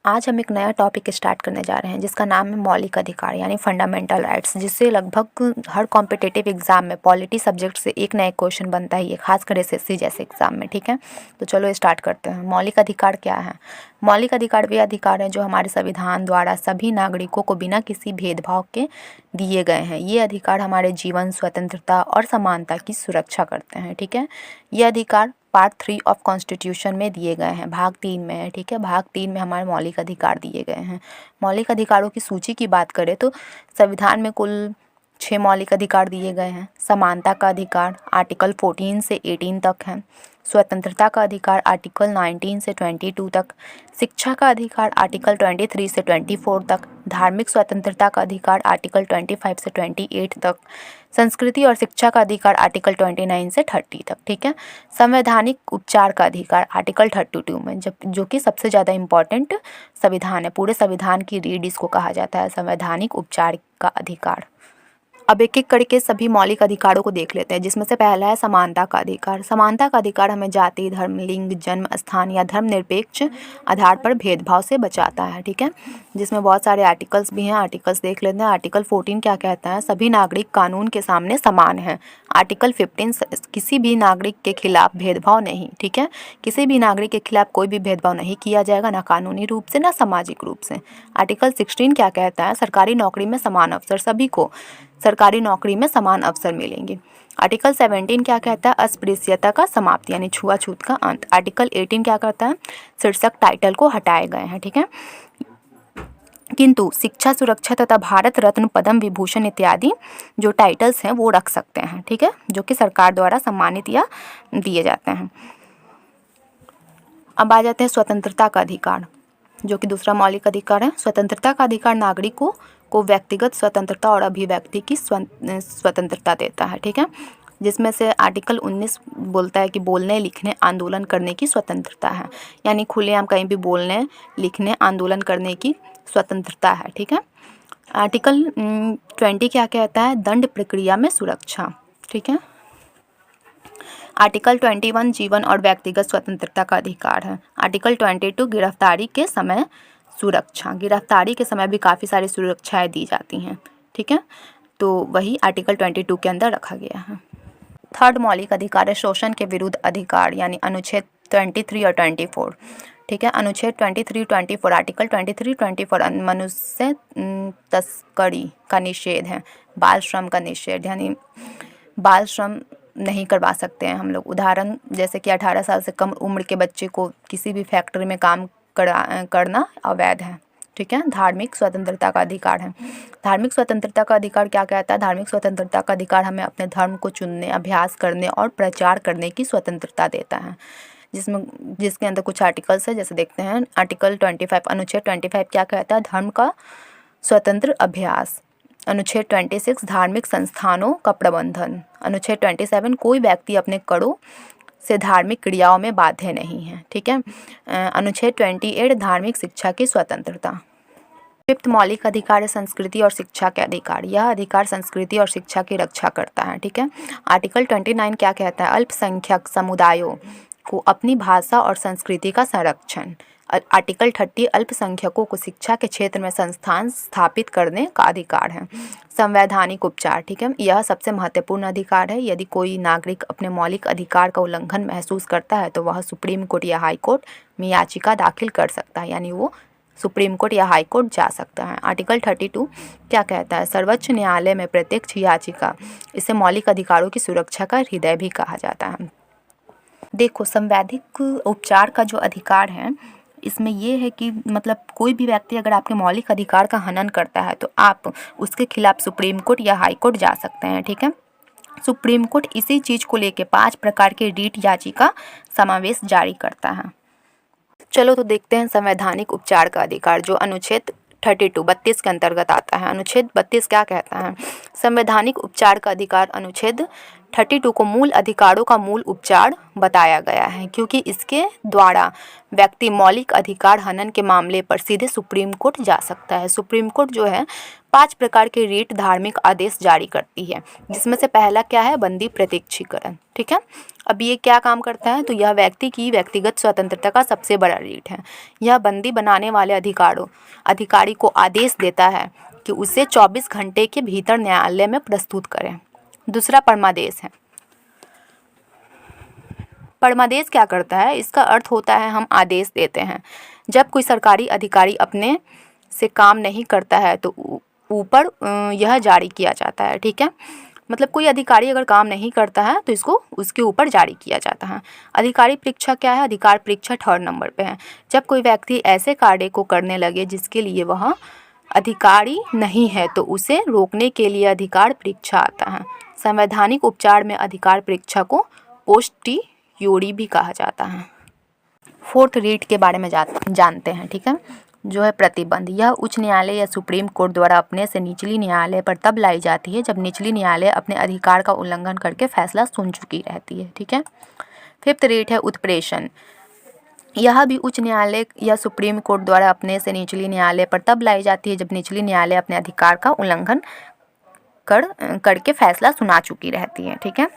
आज हम एक नया टॉपिक स्टार्ट करने जा रहे हैं जिसका नाम है मौलिक अधिकार यानी फंडामेंटल राइट्स, जिससे लगभग हर कॉम्पिटिटिव एग्जाम में पॉलिटी सब्जेक्ट से एक नया क्वेश्चन बनता ही है, खासकर एसएससी जैसे एग्जाम में। ठीक है, तो चलो स्टार्ट करते हैं। मौलिक अधिकार क्या है? मौलिक अधिकार वे अधिकार हैं जो हमारे संविधान द्वारा सभी नागरिकों को बिना किसी भेदभाव के दिए गए हैं। ये अधिकार हमारे जीवन, स्वतंत्रता और समानता की सुरक्षा करते हैं। ठीक है, ये अधिकार पार्ट 3 ऑफ कॉन्स्टिट्यूशन में दिए गए हैं, भाग 3 में है। ठीक है, भाग 3 में हमारे मौलिक अधिकार दिए गए हैं। मौलिक अधिकारों की सूची की बात करें तो संविधान में कुल 6 मौलिक अधिकार दिए गए हैं। समानता का अधिकार आर्टिकल 14 से 18 तक है। स्वतंत्रता का अधिकार आर्टिकल 19 से 22 तक। शिक्षा का अधिकार आर्टिकल 23 से 24 तक। धार्मिक स्वतंत्रता का अधिकार आर्टिकल 25 से 28 तक। संस्कृति और शिक्षा का अधिकार आर्टिकल 29 से 30 तक। ठीक है, संवैधानिक उपचार का अधिकार आर्टिकल 32 में, जो कि सबसे ज़्यादा इम्पॉर्टेंट संविधान है। पूरे संविधान की रीढ़ इसको कहा जाता है, संवैधानिक उपचार का अधिकार। अब एक एक करके सभी मौलिक अधिकारों को देख लेते हैं, जिसमें से पहला है समानता का अधिकार। समानता का अधिकार हमें जाति, धर्म, लिंग, जन्म स्थान या धर्मनिरपेक्ष आधार पर भेदभाव से बचाता है। ठीक है, जिसमें बहुत सारे आर्टिकल्स भी हैं। आर्टिकल्स देख लेते हैं। आर्टिकल 14 क्या कहता है? सभी नागरिक कानून के सामने समान हैं। आर्टिकल 15 किसी भी नागरिक के खिलाफ भेदभाव नहीं। ठीक है, किसी भी नागरिक के खिलाफ कोई भी भेदभाव नहीं किया जाएगा, ना कानूनी रूप से ना सामाजिक रूप से। आर्टिकल 16 क्या कहता है? सरकारी नौकरी में समान अवसर, सभी को सरकारी नौकरी में समान अवसर मिलेंगे। आर्टिकल 17 क्या कहता है? अस्पृश्यता का समाप्ति यानी छुआछूत का अंत। आर्टिकल 18 क्या करता है? शीर्षक टाइटल को हटाए गए हैं। ठीक है, किंतु शिक्षा, सुरक्षा तथा भारत रत्न, पद्म विभूषण इत्यादि जो टाइटल्स हैं वो रख सकते हैं। ठीक है, जो कि सरकार द्वारा सम्मानित या दिए जाते हैं। अब आ जाते हैं स्वतंत्रता का अधिकार, जो कि दूसरा मौलिक अधिकार है। स्वतंत्रता का अधिकार नागरिकों को व्यक्तिगत स्वतंत्रता और अभिव्यक्ति की स्वतंत्रता देता है। ठीक है, जिसमें से आर्टिकल 19 बोलता है कि बोलने, लिखने, आंदोलन करने की स्वतंत्रता है, यानी खुलेआम कहीं भी बोलने, लिखने, आंदोलन करने की स्वतंत्रता है। ठीक है, आर्टिकल 20 क्या कहता है? दंड प्रक्रिया में सुरक्षा। ठीक है, आर्टिकल 21 जीवन और व्यक्तिगत स्वतंत्रता का अधिकार है। आर्टिकल 22 गिरफ्तारी के समय सुरक्षा। गिरफ्तारी के समय भी काफ़ी सारी सुरक्षाएं दी जाती हैं। ठीक है, तो वही आर्टिकल 22 के अंदर रखा गया है। थर्ड मौलिक अधिकार है शोषण के विरुद्ध अधिकार, यानी अनुच्छेद 23 और 24। ठीक है, अनुच्छेद 23, 24, आर्टिकल 23, 24 मनुष्य तस्करी का निषेध है। बाल श्रम का निषेध, यानी बाल श्रम नहीं करवा सकते हैं हम लोग। उदाहरण जैसे कि 18 साल से कम उम्र के बच्चे को किसी भी फैक्ट्री में काम करना अवैध है। ठीक है, धार्मिक स्वतंत्रता का अधिकार है। धार्मिक स्वतंत्रता का अधिकार क्या कहता है? धार्मिक स्वतंत्रता का अधिकार हमें अपने धर्म को चुनने, अभ्यास करने और प्रचार करने की स्वतंत्रता देता है, जिसके अंदर कुछ आर्टिकल्स है, जैसे देखते हैं। आर्टिकल 25, अनुच्छेद 25 क्या कहता है? धर्म का स्वतंत्र अभ्यास। अनुच्छेद 26 धार्मिक संस्थानों का प्रबंधन। अनुच्छेद 27 कोई व्यक्ति अपने करों से धार्मिक क्रियाओं में बाध्य नहीं है। ठीक है, अनुच्छेद 28 धार्मिक शिक्षा की स्वतंत्रता। फिफ्थ मौलिक अधिकार है संस्कृति और शिक्षा के अधिकार। यह अधिकार संस्कृति और शिक्षा की रक्षा करता है। ठीक है, आर्टिकल 29 क्या कहता है? अल्पसंख्यक समुदायों को अपनी भाषा और संस्कृति का संरक्षण। आर्टिकल 30 अल्पसंख्यकों को शिक्षा के क्षेत्र में संस्थान स्थापित करने का अधिकार है। संवैधानिक उपचार। ठीक है, यह सबसे महत्वपूर्ण अधिकार है। यदि कोई नागरिक अपने मौलिक अधिकार का उल्लंघन महसूस करता है तो वह सुप्रीम कोर्ट या हाई कोर्ट में याचिका दाखिल कर सकता है, यानी वो सुप्रीम कोर्ट या हाई कोर्ट जा सकता है। आर्टिकल 32 क्या कहता है? सर्वोच्च न्यायालय में प्रत्यक्ष याचिका। इसे मौलिक अधिकारों की सुरक्षा का हृदय भी कहा जाता है। देखो, संवैधानिक उपचार का जो अधिकार है, इसमें ये है कि मतलब कोई भी व्यक्ति अगर आपके मौलिक अधिकार का हनन करता है तो आप उसके खिलाफ सुप्रीम कोर्ट या हाई कोर्ट जा सकते हैं। ठीक है, सुप्रीम कोर्ट इसी चीज को लेके 5 प्रकार के रीट याचिका समावेश जारी करता है। चलो तो देखते हैं संवैधानिक उपचार का अधिकार, जो अनुच्छेद 32 के अंतर्गत आता है। अनुच्छेद 32 क्या कहता है? संवैधानिक उपचार का अधिकार। अनुच्छेद 32 को मूल अधिकारों का मूल उपचार बताया गया है, क्योंकि इसके द्वारा व्यक्ति मौलिक अधिकार हनन के मामले पर सीधे सुप्रीम कोर्ट जा सकता है। सुप्रीम कोर्ट जो है 5 प्रकार के रीट धार्मिक आदेश जारी करती है, जिसमें से पहला क्या है, बंदी प्रत्यक्षीकरण। ठीक है, अब ये क्या काम करता है, तो यह व्यक्ति की व्यक्तिगत स्वतंत्रता का सबसे बड़ा रीट है। यह बंदी बनाने वाले अधिकारी को आदेश देता है कि उसे 24 घंटे के भीतर न्यायालय में प्रस्तुत करें। दूसरा परमादेश है। परमादेश क्या करता है, इसका अर्थ होता है हम आदेश देते हैं। जब कोई सरकारी अधिकारी अपने से काम नहीं करता है तो ऊपर यह जारी किया जाता है। ठीक है, मतलब कोई अधिकारी अगर काम नहीं करता है तो इसको उसके ऊपर जारी किया जाता है। अधिकारी परीक्षा क्या है, अधिकार परीक्षा 3rd नंबर पे है। जब कोई व्यक्ति ऐसे कार्य को करने लगे जिसके लिए वह अधिकारी नहीं है तो उसे रोकने के लिए अधिकार परीक्षा आता है। संवैधानिक उपचार में अधिकार परीक्षा को पोस्टीरियोरी भी कहा जाता है। 4th रीट के बारे में जानते हैं। ठीक है, जो है प्रतिबंध। यह उच्च न्यायालय या सुप्रीम कोर्ट द्वारा अपने से निचली न्यायालय पर तब लाई जाती है जब निचली न्यायालय अपने अधिकार का उल्लंघन करके फैसला सुन चुकी रहती है। ठीक है, 5th रीट है उत्प्रेषण। यह भी उच्च न्यायालय या सुप्रीम कोर्ट द्वारा अपने से निचली न्यायालय पर तब लाई जाती है जब निचली न्यायालय अपने अधिकार का उल्लंघन करके फैसला सुना चुकी रहती है। ठीक है,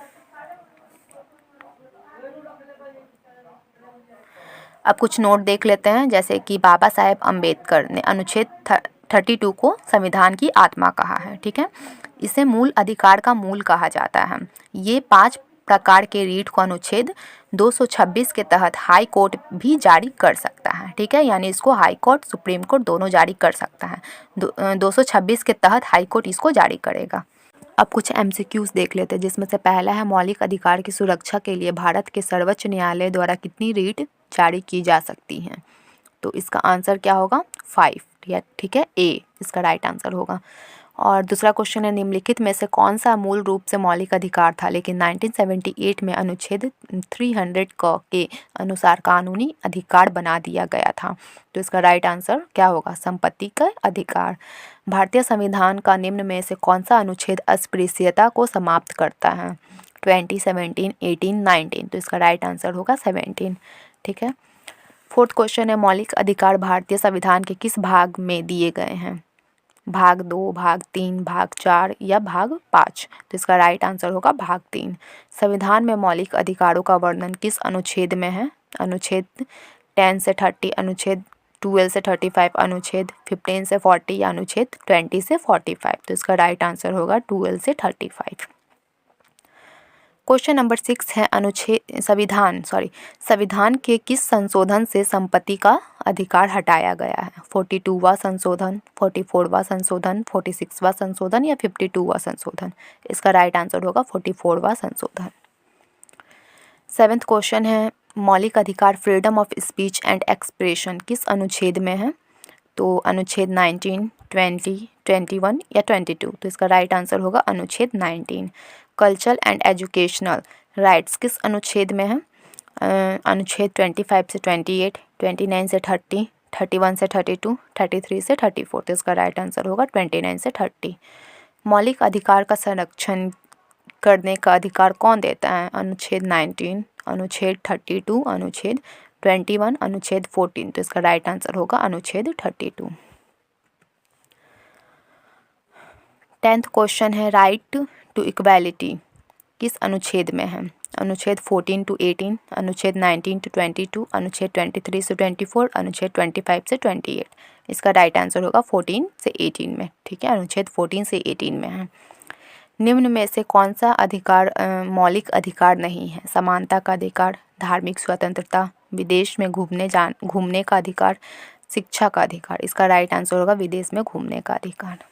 अब कुछ नोट देख लेते हैं, जैसे कि बाबा साहेब अम्बेडकर ने अनुच्छेद 32 को संविधान की आत्मा कहा है। ठीक है, इसे मूल अधिकार का मूल कहा जाता है। ये 5 प्रकार के रीट को अनुच्छेद 226 के तहत हाई कोर्ट भी जारी कर सकता है। ठीक है, यानी इसको हाई कोर्ट सुप्रीम कोर्ट दोनों जारी कर सकता है। 226 के तहत हाई कोर्ट इसको जारी करेगा। अब कुछ MCQs देख लेते हैं, जिसमें से पहला है मौलिक अधिकार की सुरक्षा के लिए भारत के सर्वोच्च न्यायालय द्वारा कितनी रीट जारी की जा सकती हैं, तो इसका आंसर क्या होगा, 5। ठीक है, ए इसका राइट आंसर होगा। और दूसरा क्वेश्चन है, निम्नलिखित में से कौन सा मूल रूप से मौलिक अधिकार था लेकिन 1978 में अनुच्छेद 300 के अनुसार कानूनी अधिकार बना दिया गया था, तो इसका राइट आंसर क्या होगा, संपत्ति का अधिकार। भारतीय संविधान का निम्न में से कौन सा अनुच्छेद अस्पृश्यता को समाप्त करता है, 20, 17, 18, 19, तो इसका राइट आंसर होगा 17। ठीक है, 4th क्वेश्चन है, मौलिक अधिकार भारतीय संविधान के किस भाग में दिए गए हैं, भाग 2, भाग 3, भाग 4 या भाग 5, तो इसका राइट आंसर होगा भाग 3। संविधान में मौलिक अधिकारों का वर्णन किस अनुच्छेद में है, अनुच्छेद 10 से 30, अनुच्छेद 12 से 35, अनुच्छेद 15 से 40 या अनुच्छेद 20 से 45, तो इसका राइट आंसर होगा 12 से 35। क्वेश्चन नंबर 6 है, संविधान के किस संशोधन से संपत्ति का अधिकार हटाया गया है, 42वां संशोधन, 44वां संशोधन, 46वां संशोधन या 52वां संशोधन, इसका राइट आंसर होगा 44वां संशोधन। 7th क्वेश्चन है, मौलिक अधिकार freedom of speech and expression किस अनुच्छेद में है, तो अनुच्छेद 19, 20, 21 या 22, तो इसका राइट आंसर होगा अनुच्छेद 19। कल्चरल एंड एजुकेशनल राइट्स किस अनुच्छेद में है, अनुच्छेद 25 से 28, 29 से 30, 31 से 32, 33 से 34, तो इसका राइट आंसर होगा 29 से 30। मौलिक अधिकार का संरक्षण करने का अधिकार कौन देता है, अनुच्छेद 19, अनुच्छेद 32, अनुच्छेद 21, अनुच्छेद 14, तो इसका राइट आंसर होगा अनुच्छेद 32। 10th क्वेश्चन है, राइट टू इक्वालिटी किस अनुच्छेद में है, अनुच्छेद 14 to 18, अनुच्छेद 19 to 22, अनुच्छेद 23 से 24, अनुच्छेद 25 से 28, इसका राइट आंसर होगा 14 से 18 में। ठीक है, अनुच्छेद 14 से 18 में है। निम्न में से कौन सा अधिकार मौलिक अधिकार नहीं है, समानता का अधिकार, धार्मिक स्वतंत्रता, विदेश में घूमने का अधिकार, शिक्षा का अधिकार, इसका राइट आंसर होगा विदेश में घूमने का अधिकार।